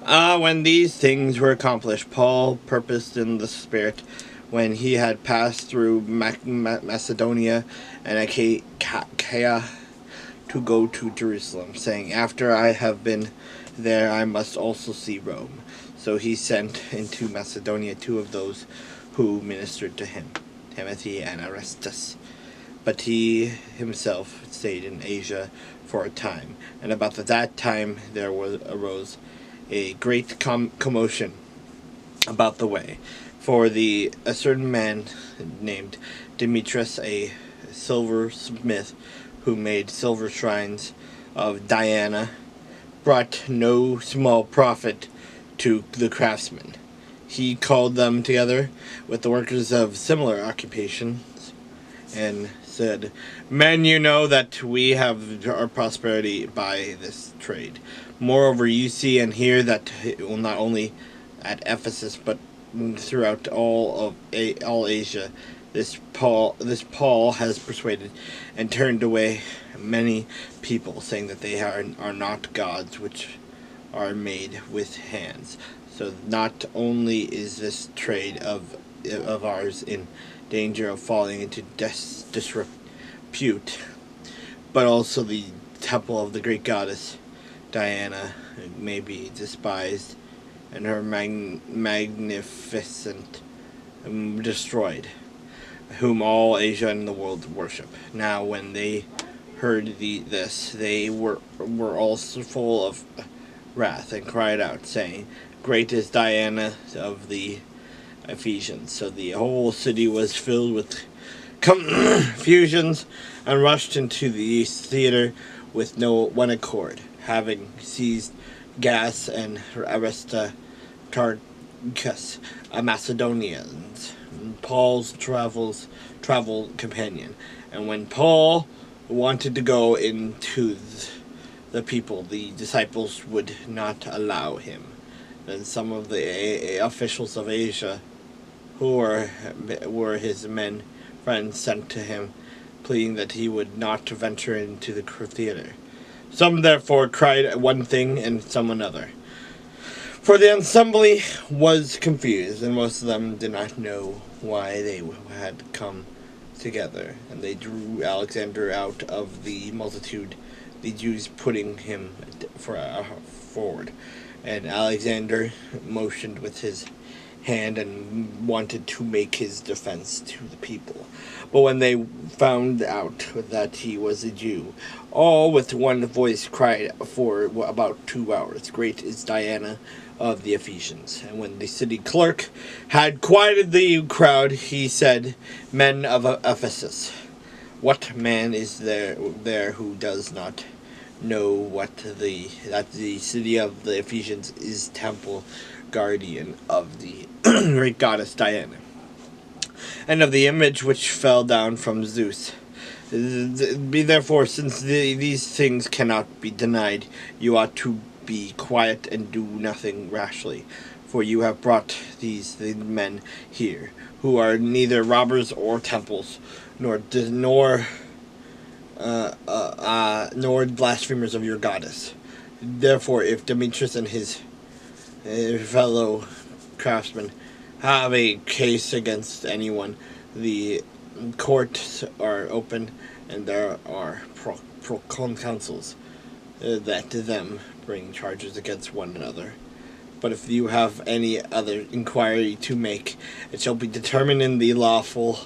When these things were accomplished, Paul purposed in the Spirit, when he had passed through Macedonia and Achaia, to go to Jerusalem, saying, "After I have been there, I must also see Rome." So he sent into Macedonia two of those who ministered to him, Timothy and Aristus. But he himself stayed in Asia for a time. And about that time there arose a great commotion about the way. For a certain man named Demetrius, a silversmith, who made silver shrines of Diana, brought no small profit to the craftsmen. He called them together with the workers of similar occupations and said, "Men, you know that we have our prosperity by this trade. Moreover, you see and hear that not only at Ephesus but throughout all Asia, this Paul has persuaded and turned away many people, saying that they are not gods which are made with hands. So not only is this trade of ours in danger of falling into disrepute, but also the temple of the great goddess Diana may be despised, and her magnificent destroyed, whom all Asia and the world worship." Now when they heard this, they were also full of wrath, and cried out, saying, "Great is Diana of the Ephesians." So the whole city was filled with confusions, and rushed into the theater with no one accord, having seized Gas and Aristarchus, a Macedonian, Paul's travel companion. And when Paul wanted to go into the people, the disciples would not allow him. Then some of the officials of Asia, who were his friends, sent to him, pleading that he would not venture into the theater. Some therefore cried one thing, and some another. For the assembly was confused, and most of them did not know why they had come together. And they drew Alexander out of the multitude, the Jews putting him forward. And Alexander motioned with his hand and wanted to make his defense to the people. But when they found out that he was a Jew, all with one voice cried for about 2 hours, "Great is Diana of the Ephesians." And when the city clerk had quieted the crowd, he said, "Men of Ephesus, what man is there who does not know that the city of the Ephesians is temple guardian of the great goddess Diana, and of the image which fell down from Zeus? Therefore, since these things cannot be denied, you ought to be quiet and do nothing rashly, for you have brought the men here, who are neither robbers or temples, nor blasphemers of your goddess. Therefore, if Demetrius and his fellow craftsmen have a case against anyone, the courts are open, and there are proconsuls that to them bring charges against one another. But if you have any other inquiry to make, it shall be determined in the lawful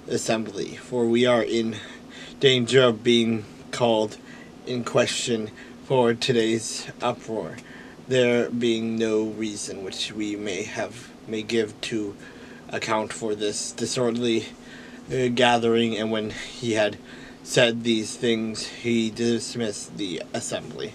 assembly, for we are in danger of being called in question for today's uproar, there being no reason which we may give to account for this disorderly gathering." And when he had said these things, he dismissed the assembly.